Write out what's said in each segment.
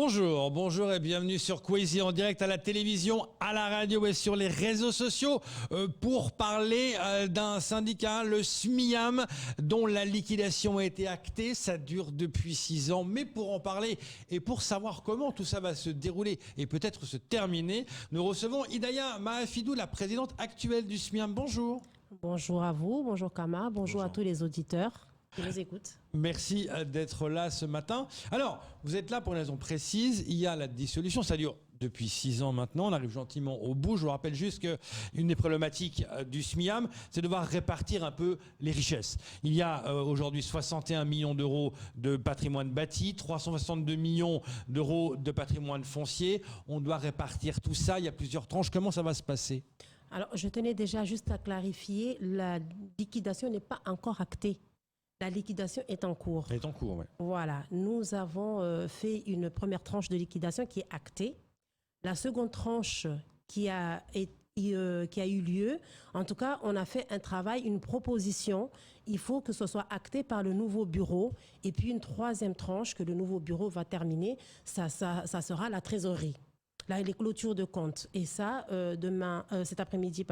Bonjour et bienvenue sur Kwesi en direct à la télévision, à la radio et sur les réseaux sociaux pour parler d'un syndicat, le SMIAM, dont la liquidation a été actée. Ça dure depuis 6 ans, mais pour en parler et pour savoir comment tout ça va se dérouler et peut-être se terminer, nous recevons Hidaya Mahafidou, la présidente actuelle du SMIAM. Bonjour. Bonjour à vous, bonjour Kama, bonjour à tous les auditeurs qui nous écoutent. Merci d'être là ce matin. Alors, vous êtes là pour une raison précise. Il y a la dissolution, ça dure depuis 6 ans maintenant. On arrive gentiment au bout. Je vous rappelle juste qu'une des problématiques du SMIAM, c'est de devoir répartir un peu les richesses. Il y a aujourd'hui 61 millions d'euros de patrimoine bâti, 362 millions d'euros de patrimoine foncier. On doit répartir tout ça. Il y a plusieurs tranches. Comment ça va se passer ? Alors, je tenais déjà juste à clarifier, la liquidation n'est pas encore actée. La liquidation est en cours. Elle est en cours, oui. Voilà. Nous avons fait une première tranche de liquidation qui est actée. La seconde tranche qui a eu lieu, en tout cas, on a fait un travail, une proposition. Il faut que ce soit acté par le nouveau bureau. Et puis une troisième tranche que le nouveau bureau va terminer, ça sera la trésorerie. Là, les clôtures de compte. Et ça, cet après-midi,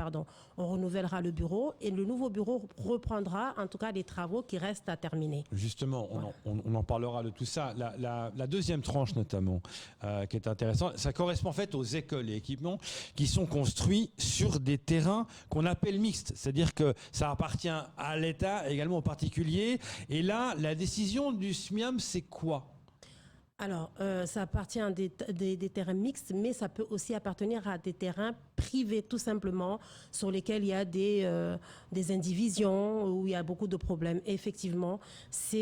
on renouvellera le bureau et le nouveau bureau reprendra, en tout cas, les travaux qui restent à terminer. Justement, on en parlera de tout ça. La deuxième tranche, notamment, qui est intéressante, ça correspond en fait aux écoles et équipements qui sont construits sur des terrains qu'on appelle mixtes. C'est-à-dire que ça appartient à l'État, également aux particuliers. Et là, la décision du SMIAM, c'est quoi ? Alors, ça appartient à des terrains mixtes, mais ça peut aussi appartenir à des terrains privés, tout simplement, sur lesquels il y a des indivisions, où il y a beaucoup de problèmes. Et effectivement, ça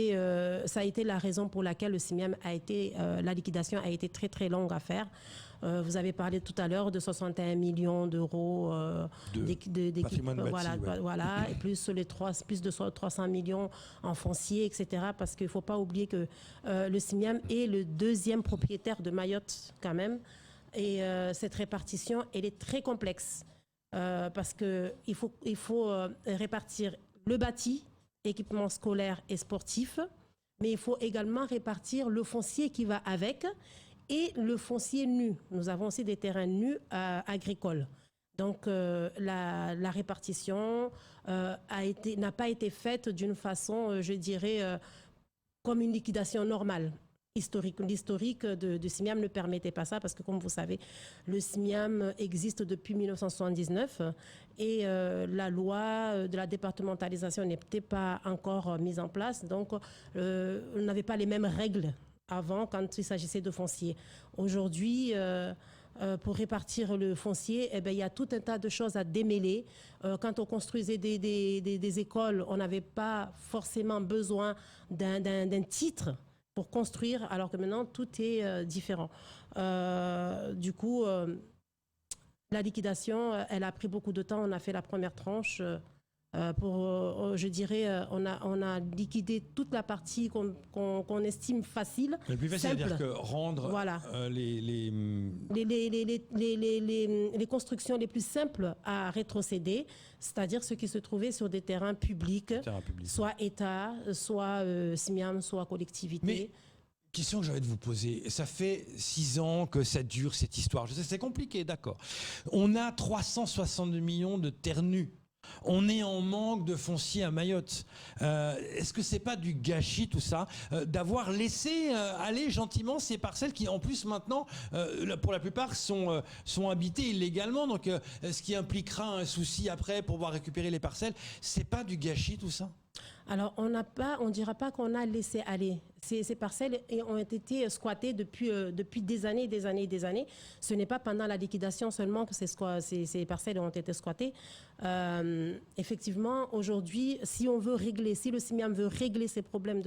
a été la raison pour laquelle le SMIAM la liquidation a été très, très longue à faire. Vous avez parlé tout à l'heure de 61 millions d'euros patrimoine bâti, voilà, et plus de 300 millions en foncier, etc. Parce qu'il ne faut pas oublier que le SMIAM est le deuxième propriétaire de Mayotte quand même. Et cette répartition, elle est très complexe parce qu'il faut répartir le bâti, équipement scolaire et sportif, mais il faut également répartir le foncier qui va avec et le foncier nu. Nous avons aussi des terrains nus agricoles. Donc la répartition n'a pas été faite d'une façon, je dirais, comme une liquidation normale. L'historique de SMIAM ne permettait pas ça parce que, comme vous savez, le SMIAM existe depuis 1979 et la loi de la départementalisation n'était pas encore mise en place. Donc, on n'avait pas les mêmes règles avant quand il s'agissait de foncier. Aujourd'hui, pour répartir le foncier, il y a tout un tas de choses à démêler. Quand on construisait des écoles, on n'avait pas forcément besoin d'un titre pour construire, alors que maintenant, tout est différent. Du coup, la liquidation, elle a pris beaucoup de temps. On a fait la première tranche je dirais, on a liquidé toute la partie qu'on estime facile. Le plus facile, c'est-à-dire que rendre voilà. les constructions les plus simples à rétrocéder, c'est-à-dire ceux qui se trouvaient sur des terrains publics, soit État, soit SMIAM, soit collectivité. Mais question que j'avais de vous poser, ça fait 6 ans que ça dure cette histoire. Je sais, c'est compliqué, d'accord. On a 362 millions de terres nues. On est en manque de foncier à Mayotte. Est-ce que c'est pas du gâchis tout ça, d'avoir laissé aller gentiment ces parcelles qui en plus maintenant, pour la plupart, sont habitées illégalement, donc ce qui impliquera un souci après pour pouvoir récupérer les parcelles. C'est pas du gâchis tout ça? Alors, on ne dira pas qu'on a laissé aller. Ces parcelles ont été squattées depuis des années, des années, des années. Ce n'est pas pendant la liquidation seulement que ces parcelles ont été squattées. Effectivement, aujourd'hui, si le SMIAM veut régler ces problèmes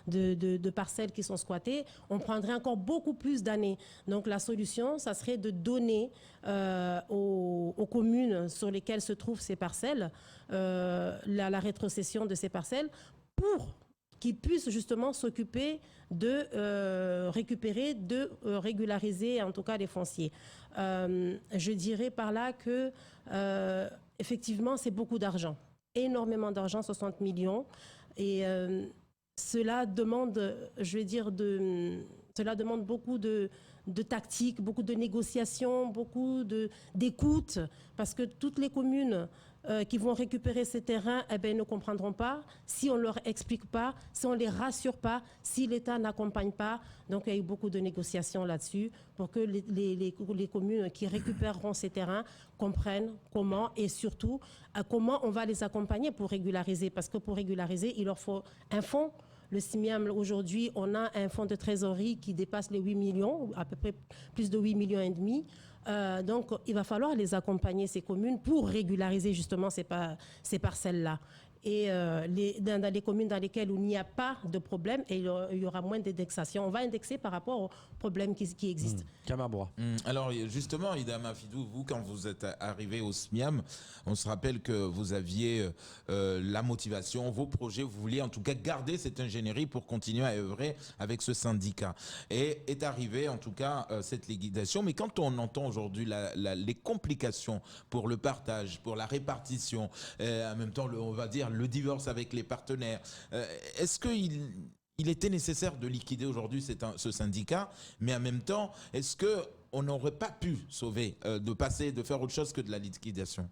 de parcelles qui sont squattées, on prendrait encore beaucoup plus d'années. Donc, la solution, ça serait de donner aux communes sur lesquelles se trouvent ces parcelles la rétrocession de ces parcelles pour qu'ils puissent justement s'occuper de récupérer, de régulariser en tout cas les fonciers. Je dirais par là que effectivement c'est beaucoup d'argent, énormément d'argent, 60 millions, et cela demande, je vais dire, Cela demande beaucoup de tactique, beaucoup de négociations, beaucoup d'écoute, parce que toutes les communes qui vont récupérer ces terrains, eh ben, ne comprendront pas si on ne leur explique pas, si on ne les rassure pas, si l'État n'accompagne pas. Donc il y a eu beaucoup de négociations là-dessus pour que les communes qui récupéreront ces terrains comprennent comment et surtout comment on va les accompagner pour régulariser. Parce que pour régulariser, il leur faut un fonds. Le CIMIAM, aujourd'hui, on a un fonds de trésorerie qui dépasse les 8 millions, à peu près plus de 8 millions et demi. Donc, il va falloir les accompagner, ces communes, pour régulariser justement ces parcelles-là. Et dans les communes dans lesquelles il n'y a pas de problème, et il y aura moins d'indexation. On va indexer par rapport aux problèmes qui existent. Camabrois. Alors justement, Ida Mafidou, vous, quand vous êtes arrivé au SMIAM, on se rappelle que vous aviez la motivation, vos projets, vous vouliez en tout cas garder cette ingénierie pour continuer à œuvrer avec ce syndicat. Et est arrivée en tout cas cette liquidation. Mais quand on entend aujourd'hui les complications pour le partage, pour la répartition, en même temps, on va dire, le divorce avec les partenaires. Est-ce qu'il était nécessaire de liquider aujourd'hui ce syndicat, mais en même temps, est-ce qu'on n'aurait pas pu sauver, de faire autre chose que de la liquidation?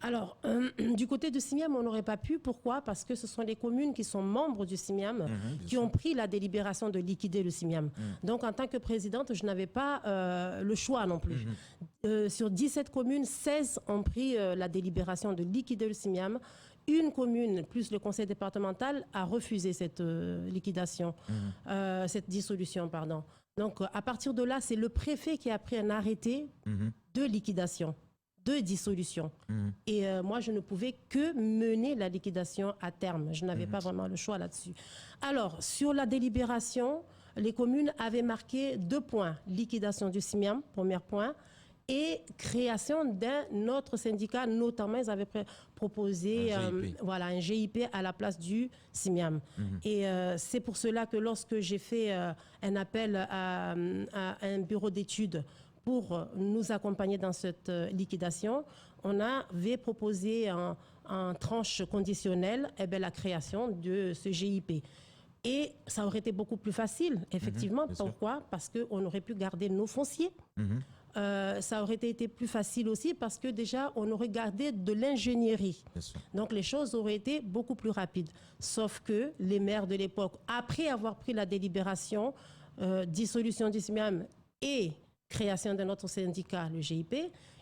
Alors, du côté du CIMIAM, on n'aurait pas pu. Pourquoi? Parce que ce sont les communes qui sont membres du CIMIAM qui ont pris la délibération de liquider le CIMIAM. Donc, en tant que présidente, je n'avais pas le choix non plus. Sur 17 communes, 16 ont pris la délibération de liquider le CIMIAM. Une commune, plus le conseil départemental, a refusé cette liquidation, cette dissolution, pardon. Donc, à partir de là, c'est le préfet qui a pris un arrêté de liquidation, de dissolution. Et moi, je ne pouvais que mener la liquidation à terme. Je n'avais pas vraiment le choix là-dessus. Alors, sur la délibération, les communes avaient marqué 2 points. Liquidation du CIMIAM, premier point, et création d'un autre syndicat, notamment ils avaient proposé un GIP à la place du CIMIAM. Et c'est pour cela que lorsque j'ai fait un appel à un bureau d'études pour nous accompagner dans cette liquidation, on avait proposé en tranche conditionnelle la création de ce GIP. Et ça aurait été beaucoup plus facile, effectivement. Pourquoi? Parce qu'on aurait pu garder nos fonciers. Ça aurait été plus facile aussi parce que déjà, on aurait gardé de l'ingénierie. Donc, les choses auraient été beaucoup plus rapides. Sauf que les maires de l'époque, après avoir pris la délibération, dissolution du CIMIAM et création d'un autre syndicat, le GIP,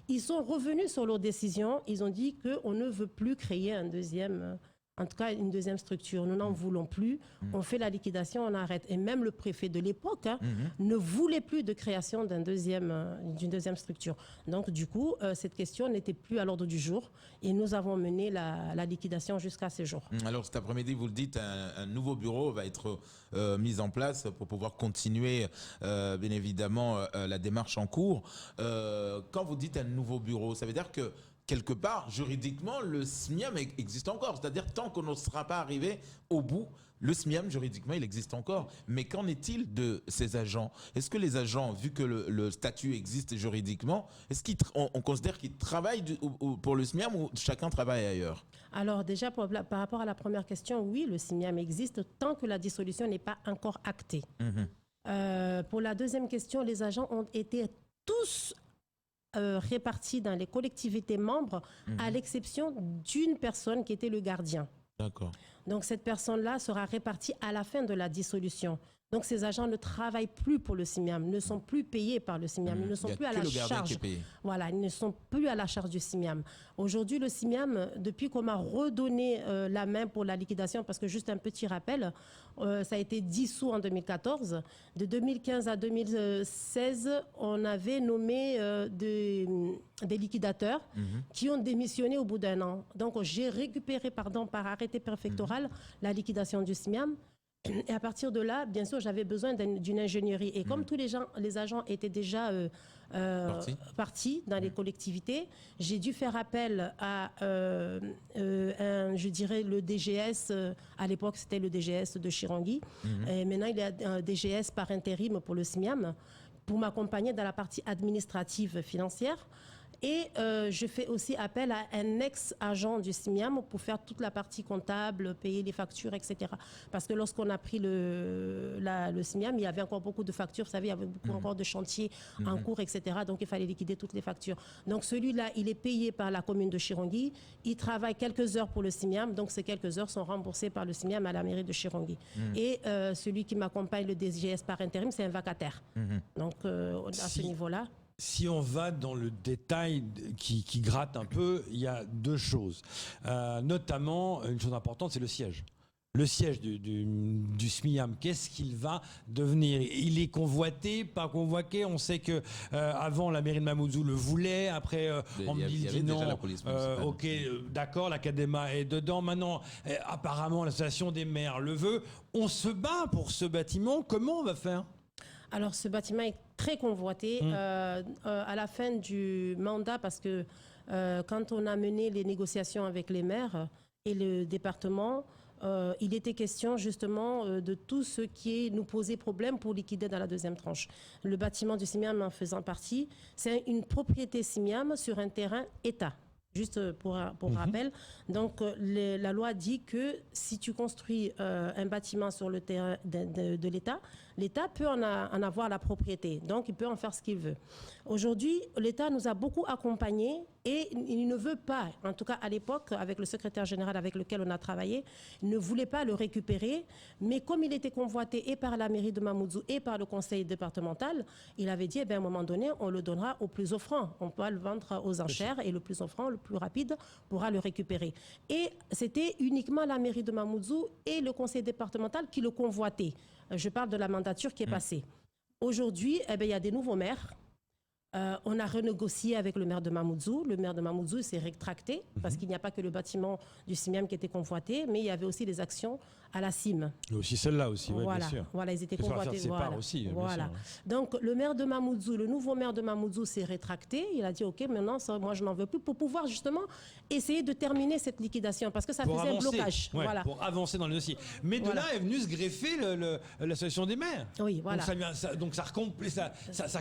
ils sont revenus sur leur décision. Ils ont dit qu'on ne veut plus créer un deuxième... En tout cas, une deuxième structure. Nous n'en voulons plus. On fait la liquidation, on arrête. Et même le préfet de l'époque ne voulait plus de création d'une deuxième structure. Donc, du coup, cette question n'était plus à l'ordre du jour. Et nous avons mené la liquidation jusqu'à ce jour. Alors, cet après-midi, vous le dites, un nouveau bureau va être mis en place pour pouvoir continuer, bien évidemment, la démarche en cours. Quand vous dites un nouveau bureau, ça veut dire que quelque part, juridiquement, le SMIAM existe encore. C'est-à-dire, tant qu'on ne sera pas arrivé au bout, le SMIAM, juridiquement, il existe encore. Mais qu'en est-il de ces agents? Est-ce que les agents, vu que le statut existe juridiquement, est-ce qu'on considère qu'ils travaillent pour le SMIAM ou chacun travaille ailleurs? Alors déjà, par rapport à la première question, oui, le SMIAM existe tant que la dissolution n'est pas encore actée. Pour la deuxième question, les agents ont été tous répartis dans les collectivités membres, à l'exception d'une personne qui était le gardien. D'accord. Donc cette personne-là sera répartie à la fin de la dissolution. Donc ces agents ne travaillent plus pour le CIMIAM, ne sont plus payés par le CIMIAM, ils ne sont plus à la charge. Voilà, ils ne sont plus à la charge du CIMIAM. Aujourd'hui, le CIMIAM, depuis qu'on m'a redonné la main pour la liquidation, parce que juste un petit rappel, ça a été dissous en 2014. De 2015 à 2016, on avait nommé des liquidateurs qui ont démissionné au bout d'1 an. Donc j'ai récupéré, par arrêté préfectoral, la liquidation du CIMIAM. Et à partir de là, bien sûr, j'avais besoin d'une ingénierie. Et comme tous les agents étaient déjà partis dans les collectivités, j'ai dû faire appel à, je dirais, le DGS. À l'époque, c'était le DGS de Chirangui. Et maintenant, il y a un DGS par intérim pour le SMIAM, pour m'accompagner dans la partie administrative financière. Et je fais aussi appel à un ex-agent du CIMIAM pour faire toute la partie comptable, payer les factures, etc. Parce que lorsqu'on a pris le CIMIAM, il y avait encore beaucoup de factures, vous savez, il y avait beaucoup encore de chantiers en cours, etc. Donc il fallait liquider toutes les factures. Donc celui-là, il est payé par la commune de Chirongui. Il travaille quelques heures pour le CIMIAM, donc ces quelques heures sont remboursées par le CIMIAM à la mairie de Chirongui. Et celui qui m'accompagne, le DGS par intérim, c'est un vacataire. Donc à ce niveau-là. Si on va dans le détail qui gratte un peu, il y a deux choses. Notamment, une chose importante, c'est le siège. Le siège du SMIAM, qu'est-ce qu'il va devenir? Il est convoité, pas convoqué. On sait que avant la mairie de Mamoudzou le voulait, après on me dit non. Ok, d'accord, l'Académa est dedans. Maintenant, apparemment, l'association des maires le veut. On se bat pour ce bâtiment. Comment on va faire? Alors, ce bâtiment est très convoité à la fin du mandat parce que quand on a mené les négociations avec les maires et le département, il était question justement de tout ce qui nous posait problème pour liquider dans la deuxième tranche. Le bâtiment du CIMIAM en faisant partie, c'est une propriété CIMIAM sur un terrain État. Juste pour rappel, donc la loi dit que si tu construis un bâtiment sur le terrain de l'État, l'État peut en avoir la propriété, donc il peut en faire ce qu'il veut. Aujourd'hui, l'État nous a beaucoup accompagnés et il ne veut pas, en tout cas à l'époque, avec le secrétaire général avec lequel on a travaillé, il ne voulait pas le récupérer, mais comme il était convoité et par la mairie de Mamoudzou et par le conseil départemental, il avait dit, à un moment donné, on le donnera au plus offrant. On peut le vendre aux enchères et le plus offrant, le plus rapide, pourra le récupérer. Et c'était uniquement la mairie de Mamoudzou et le conseil départemental qui le convoitaient. Je parle de la mandature qui est passée. Aujourd'hui, il y a des nouveaux maires. On a renégocié avec le maire de Mamoudzou. Le maire de Mamoudzou s'est rétracté parce qu'il n'y a pas que le bâtiment du CIMIAM qui était convoité, mais il y avait aussi des actions à la CIM. Et aussi celle-là aussi, oui, voilà, bien sûr. voilà, ils étaient convoités. Voilà. Aussi, voilà. Donc le maire de Mamoudzou, le nouveau maire de Mamoudzou s'est rétracté. Il a dit ok, maintenant ça, moi je n'en veux plus pour pouvoir justement essayer de terminer cette liquidation parce que ça faisait un blocage. Ouais, voilà. Pour avancer dans le dossier. Mais de là est venu se greffer l'association des maires. Oui, voilà. Donc ça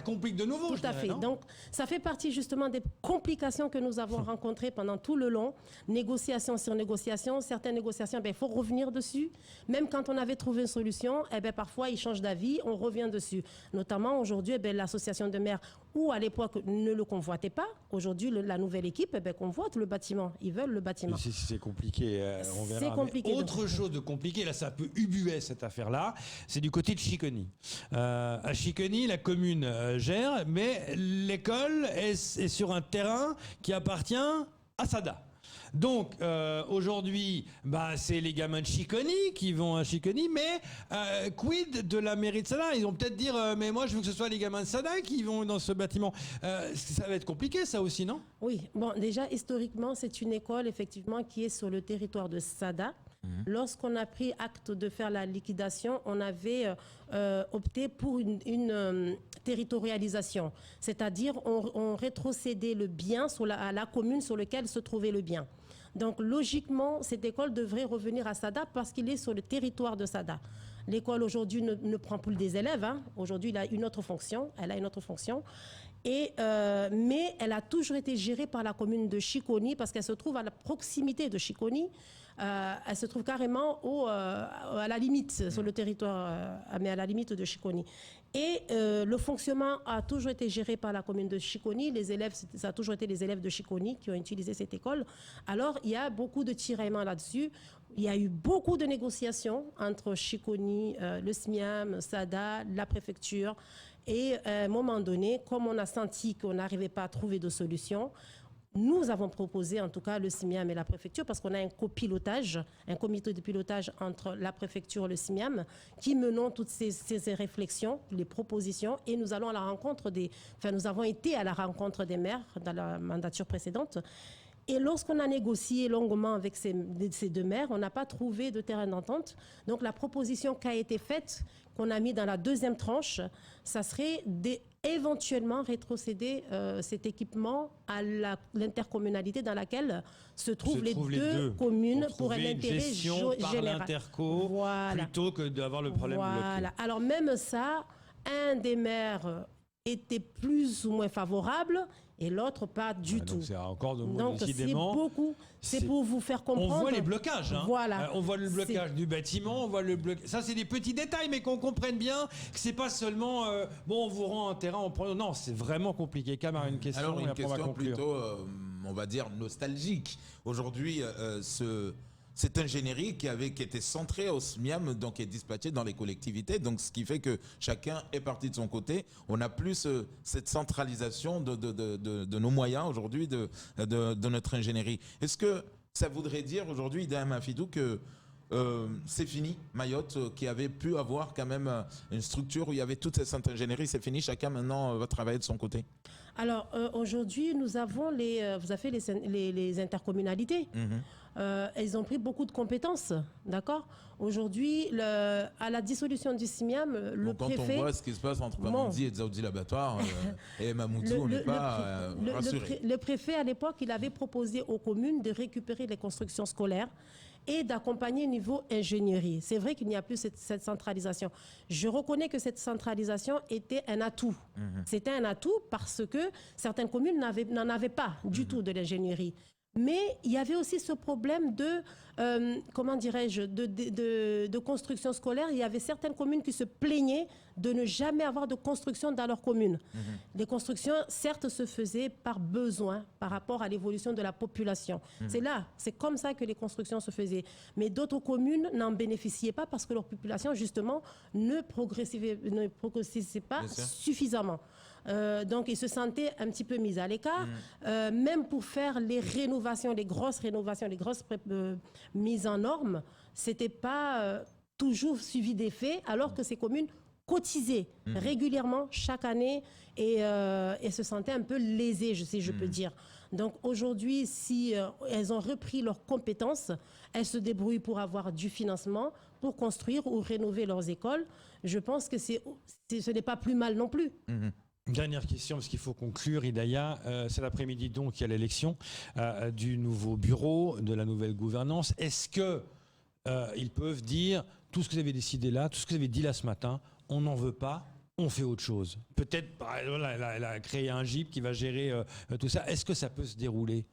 complique de nouveau. Tout à fait. Donc ça fait partie justement des complications que nous avons rencontrées pendant tout le long. Négociation sur négociation. Certaines négociations, il faut revenir dessus. Même quand on avait trouvé une solution, parfois ils changent d'avis, on revient dessus. Notamment aujourd'hui, l'association de maires, où à l'époque ne le convoitait pas, aujourd'hui la nouvelle équipe convoite le bâtiment. Ils veulent le bâtiment. C'est compliqué, on verra. C'est compliqué. Autre chose de compliqué, là ça peut ubuer cette affaire-là, c'est du côté de Chiconi. À Chiconi, la commune gère, mais l'école est sur un terrain qui appartient à Sada. Donc aujourd'hui, c'est les gamins de Chiconi qui vont à Chiconi, mais quid de la mairie de Sada? Ils vont peut-être dire mais moi je veux que ce soit les gamins de Sada qui vont dans ce bâtiment. Ça va être compliqué ça aussi, non? Oui, bon déjà historiquement c'est une école effectivement qui est sur le territoire de Sada. Lorsqu'on a pris acte de faire la liquidation, on avait opté pour une territorialisation, c'est-à-dire on rétrocédait le bien à la commune sur laquelle se trouvait le bien. Donc logiquement, cette école devrait revenir à Sada parce qu'il est sur le territoire de Sada. L'école aujourd'hui ne prend plus des élèves. Aujourd'hui, elle a une autre fonction. Mais elle a toujours été gérée par la commune de Chiconi parce qu'elle se trouve à la proximité de Chiconi. Elle se trouve carrément à la limite, sur le territoire, mais à la limite de Chiconi. Et le fonctionnement a toujours été géré par la commune de Chiconi. Les élèves, ça a toujours été les élèves de Chiconi qui ont utilisé cette école. Alors, il y a beaucoup de tiraillements là-dessus. Il y a eu beaucoup de négociations entre Chiconi, le SMIAM, Sada, la préfecture. Et à un moment donné, comme on a senti qu'on n'arrivait pas à trouver de solution, nous avons proposé, en tout cas, le CIMIAM et la préfecture, parce qu'on a un copilotage, un comité de pilotage entre la préfecture et le CIMIAM, qui menons toutes ces réflexions, les propositions, et nous allons à la rencontre nous avons été à la rencontre des maires dans la mandature précédente. Et lorsqu'on a négocié longuement avec ces deux maires, on n'a pas trouvé de terrain d'entente. Donc la proposition qui a été faite, qu'on a mis dans la deuxième tranche, ça serait éventuellement rétrocéder cet équipement à l'intercommunalité dans laquelle se trouvent les deux communes pour un intérêt général. L'interco, plutôt que d'avoir le problème bloqué. Alors même ça, un des maires était plus ou moins favorable et l'autre pas du tout. Donc c'est encore de mots, Donc c'est décidément. beaucoup, c'est c'est- pour vous faire comprendre. On voit les blocages. Hein. Voilà. On voit le blocage du bâtiment, on voit le blocage. Ça, c'est des petits détails, mais qu'on comprenne bien que c'est pas seulement bon, on vous rend un terrain, on prend. Non, c'est vraiment compliqué. Cam a une question. Alors, et une après, on va question conclure. plutôt, on va dire, nostalgique. Aujourd'hui, cette ingénierie qui était centrée au SMIAM, donc est dispatchée dans les collectivités, donc ce qui fait que chacun est parti de son côté. On n'a plus cette centralisation de nos moyens aujourd'hui, de notre ingénierie. Est-ce que ça voudrait dire aujourd'hui, Ida Mafidou, que c'est fini, Mayotte, qui avait pu avoir quand même une structure où il y avait toute cette ingénierie, c'est fini, chacun maintenant va travailler de son côté? Alors aujourd'hui, nous avons vous avez les intercommunalités. Elles ont pris beaucoup de compétences, d'accord. Aujourd'hui, à la dissolution du SMIAM, le Quand préfet... on voit ce qui se passe entre Pamandzi et Dzaoudi l'Abattoir et Mamoudzou, on n'est pas rassuré. Le préfet, à l'époque, il avait proposé aux communes de récupérer les constructions scolaires et d'accompagner au niveau ingénierie. C'est vrai qu'il n'y a plus cette centralisation. Je reconnais que cette centralisation était un atout. C'était un atout parce que certaines communes n'en avaient pas du tout de l'ingénierie. Mais il y avait aussi ce problème de, comment dirais-je, de construction scolaire. Il y avait certaines communes qui se plaignaient de ne jamais avoir de construction dans leur commune. Les constructions, certes, se faisaient par besoin, par rapport à l'évolution de la population. C'est comme ça que les constructions se faisaient. Mais d'autres communes n'en bénéficiaient pas parce que leur population, justement, ne progressait pas suffisamment. Donc, ils se sentaient un petit peu mis à l'écart. Même pour faire les rénovations, les grosses mises en normes, c'était pas toujours suivi des faits, alors que ces communes cotisaient régulièrement chaque année et se sentaient un peu lésées, si je peux dire. Donc aujourd'hui, si elles ont repris leurs compétences, elles se débrouillent pour avoir du financement, pour construire ou rénover leurs écoles. Je pense que ce n'est pas plus mal non plus. Dernière question, parce qu'il faut conclure, Hidaya. C'est l'après-midi, donc, il y a l'élection du nouveau bureau, de la nouvelle gouvernance. Est-ce qu'ils peuvent dire tout ce que vous avez décidé là, tout ce que vous avez dit là ce matin, on n'en veut pas, on fait autre chose? Peut-être, elle a créé un GIP qui va gérer tout ça. Est-ce que ça peut se dérouler?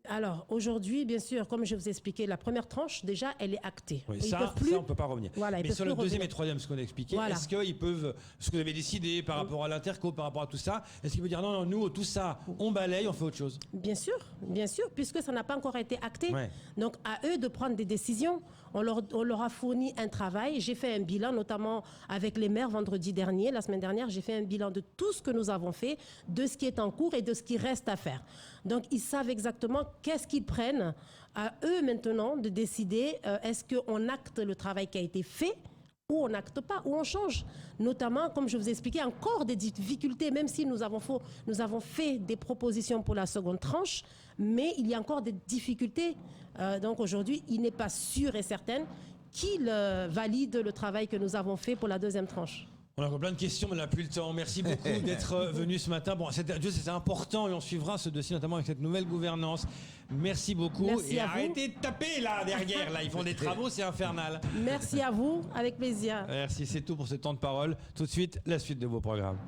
Alors, aujourd'hui, bien sûr, comme je vous ai expliqué, la première tranche, déjà, elle est actée. Oui, ça, on ne peut pas revenir. Voilà, mais sur le deuxième et troisième, ce qu'on a expliqué, est-ce qu'ils peuvent, ce que vous avez décidé par rapport à l'interco, par rapport à tout ça, est-ce qu'ils peuvent dire non, nous, tout ça, on balaye, on fait autre chose? Bien sûr, puisque ça n'a pas encore été acté. Ouais. Donc, à eux de prendre des décisions. On leur a fourni un travail. J'ai fait un bilan, notamment avec les maires vendredi dernier. La semaine dernière, j'ai fait un bilan de tout ce que nous avons fait, de ce qui est en cours et de ce qui reste à faire. Donc, ils savent exactement qu'est-ce qu'ils prennent. À eux maintenant de décider est-ce qu'on acte le travail qui a été fait ou on n'acte pas, ou on change. Notamment, comme je vous ai expliqué, encore des difficultés, même si nous avons fait des propositions pour la seconde tranche, mais il y a encore des difficultés. Donc aujourd'hui, il n'est pas sûr et certain qu'ils valident le travail que nous avons fait pour la deuxième tranche. On a encore plein de questions, mais on n'a plus le temps. Merci beaucoup d'être venu ce matin. Bon, c'était important et on suivra ce dossier, notamment avec cette nouvelle gouvernance. Merci beaucoup. Merci et à vous. arrêtez de taper là, derrière. Là, ils font des travaux, c'est infernal. Merci à vous, avec plaisir. Merci, c'est tout pour ce temps de parole. Tout de suite, la suite de vos programmes.